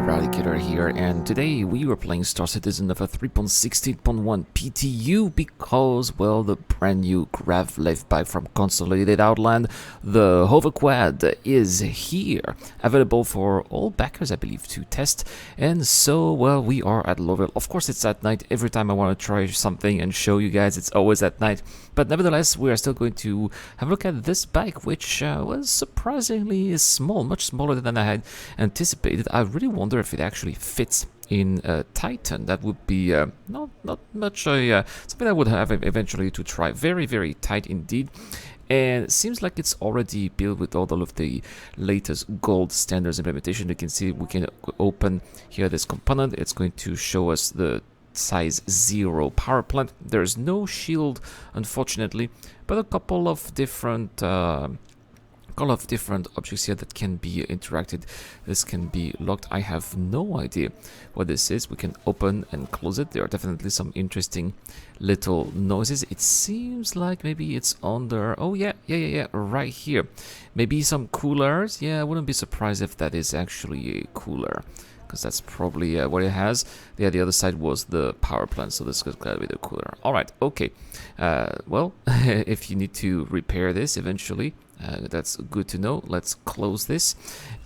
Eradicator here, and today we were playing Star Citizen of a 3.16.1 PTU because, well, the brand new grav lift bike from Consolidated Outland, the HoverQuad, is here, available for all backers, I believe, to test. And so, well, we are at Lowville. Of course, it's at night. Every time I want to try something and show you guys, it's always at night. But nevertheless, we are still going to have a look at this bike, which was surprisingly small, much smaller than I had anticipated. I really wonder if it actually fits in Titan. That would be not much something I would have eventually to try. Very, very tight indeed. And it seems like it's already built with all of the latest gold standards implementation. You can see we can open here this component. It's going to show us the size 0 power plant. There's no shield, unfortunately, but a couple of different objects here that can be interacted. This can be locked. I have no idea what this is. We can open and close it. There are definitely some interesting little noises. It seems like maybe it's under, oh yeah, right here. Maybe some coolers. Yeah, I wouldn't be surprised if that is actually a cooler, because that's probably what it has. Yeah, the other side was the power plant, so this is going to be the cooler. All right, okay. Well, if you need to repair this eventually, that's good to know. Let's close this.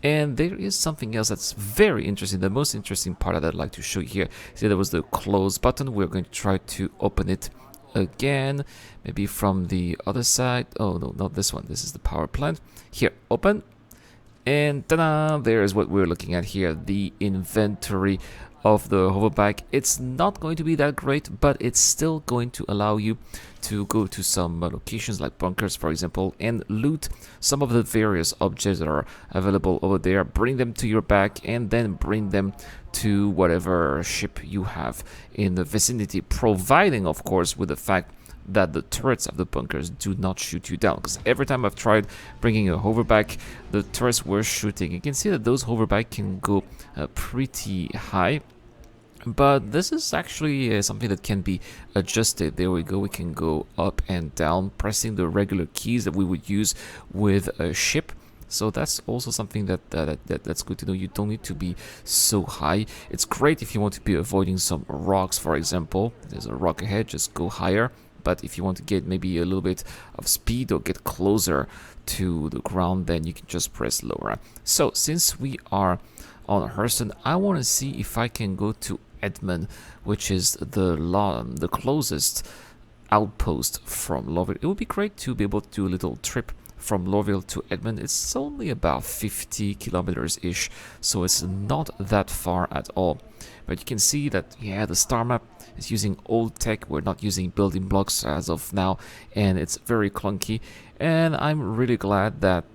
And there is something else that's very interesting. The most interesting part that I'd like to show you here. See, there was the close button. We're going to try to open it again, maybe from the other side. Oh no, not this one. This is the power plant. Here, open. And ta-da! There's what we're looking at here, the inventory of the hoverbike. It's not going to be that great, but it's still going to allow you to go to some locations like bunkers, for example, and loot some of the various objects that are available over there, bring them to your back, and then bring them to whatever ship you have in the vicinity, providing, of course, with the fact that the turrets of the bunkers do not shoot you down, because every time I've tried bringing a hoverback, the turrets were shooting. You can see that those hoverbike can go pretty high, but this is actually something that can be adjusted. There we go. We can go up and down, pressing the regular keys that we would use with a ship. So that's also something that's good to know. You don't need to be so high. It's great if you want to be avoiding some rocks, for example. There's a rock ahead, just go higher. But if you want to get maybe a little bit of speed or get closer to the ground, then you can just press lower. So since we are on Hurston, I want to see if I can go to Edmund, which is the closest outpost from Lowville. It would be great to be able to do a little trip from Lowville to Edmund. It's only about 50 kilometers-ish, so it's not that far at all. But you can see that, yeah, the star map is using old tech. We're not using building blocks as of now, and it's very clunky. And I'm really glad that,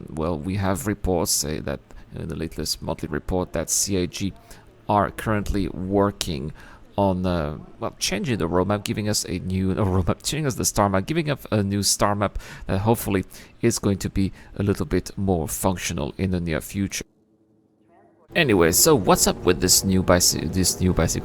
well, we have reports say that in the latest monthly report that CIG are currently working on well, changing the roadmap, giving us a new roadmap, changing us the star map, giving up a new star map that hopefully is going to be a little bit more functional in the near future. Anyway, so what's up with this new hoverbike?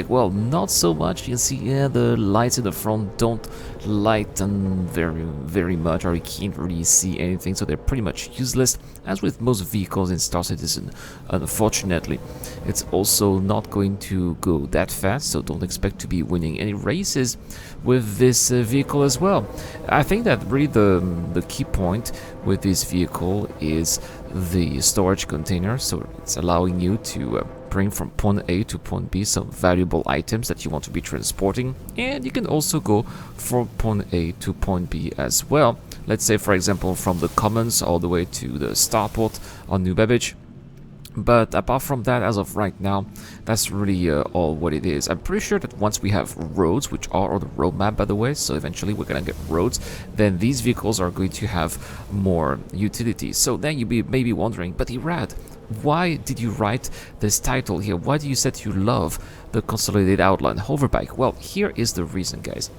Well, not so much. You can see, yeah, the lights in the front don't lighten very much, or you can't really see anything, so they're pretty much useless, as with most vehicles in Star Citizen. Unfortunately, it's also not going to go that fast, so don't expect to be winning any races with this vehicle as well. I think that really the key point with this vehicle is the storage container, so it's allowing you to bring from point A to point B some valuable items that you want to be transporting, and you can also go from point A to point B as well. Let's say, for example, from the Commons all the way to the starport on New Babbage. But apart from that, as of right now, that's really all what it is. I'm pretty sure that once we have roads, which are on the roadmap, by the way, so eventually we're going to get roads, then these vehicles are going to have more utility. So then you may be wondering, but Irad, why did you write this title here? Why do you say you love the Consolidated Outland hoverbike? Well, here is the reason, guys.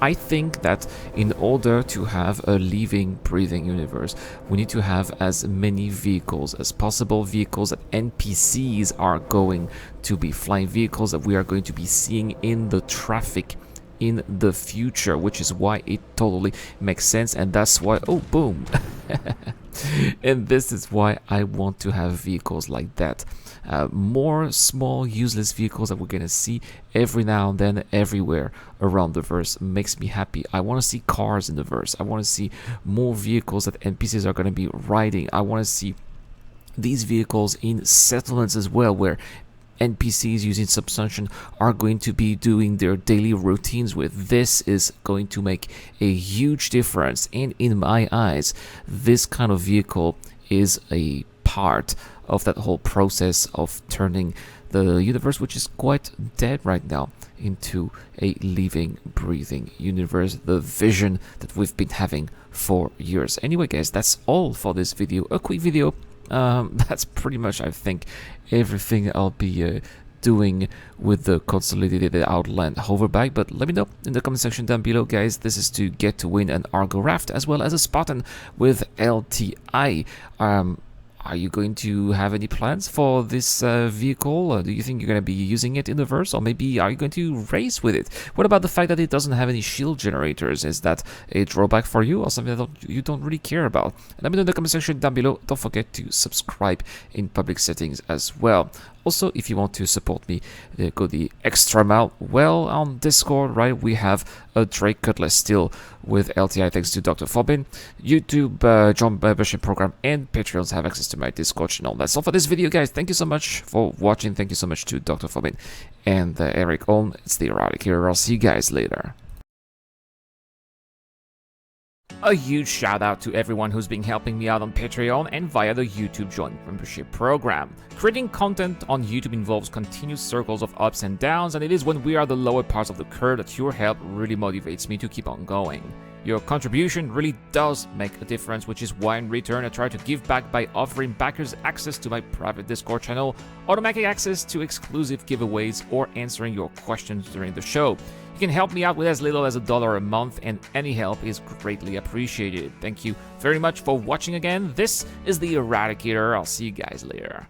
I think that in order to have a living, breathing universe, we need to have as many vehicles as possible, vehicles that NPCs are going to be flying, vehicles that we are going to be seeing in the traffic in the future, which is why it totally makes sense, and that's why, oh, boom, And this is why I want to have vehicles like that. More small useless vehicles that we're gonna see every now and then everywhere around the verse makes me happy. I want to see cars in the verse. I want to see more vehicles that NPCs are going to be riding. I want to see these vehicles in settlements as well, where NPCs using subsumption are going to be doing their daily routines with. This is going to make a huge difference, and in my eyes, this kind of vehicle is a part of that whole process of turning the universe, which is quite dead right now, into a living, breathing universe, the vision that we've been having for years. Anyway, guys, that's all for this video. A quick video. That's pretty much, I think, everything I'll be doing with the Consolidated Outland hoverback. But let me know in the comment section down below, guys. This is to get to win an Argo Raft as well as a Spartan with LTI. Are you going to have any plans for this vehicle? Do you think you're going to be using it in the verse? Or maybe are you going to race with it? What about the fact that it doesn't have any shield generators? Is that a drawback for you or something that you don't really care about? Let me know in the comment section down below. Don't forget to subscribe in public settings as well. Also, if you want to support me, go the extra mile. Well, on Discord, right, we have a Drake Cutlass still with LTI thanks to Dr. Forbin. YouTube, join membership program, and Patreons have access to my Discord channel. That's all for this video, guys. Thank you so much for watching. Thank you so much to Dr. Forbin and Eric Olm. It's the Erratic here. I'll see you guys later. A huge shout out to everyone who's been helping me out on Patreon and via the YouTube Join membership program. Creating content on YouTube involves continuous circles of ups and downs, and it is when we are the lower parts of the curve that your help really motivates me to keep on going. Your contribution really does make a difference, which is why in return I try to give back by offering backers access to my private Discord channel, automatic access to exclusive giveaways, or answering your questions during the show. You can help me out with as little as $1 a month, and any help is greatly appreciated. Thank you very much for watching again. This is the Eradicator. I'll see you guys later.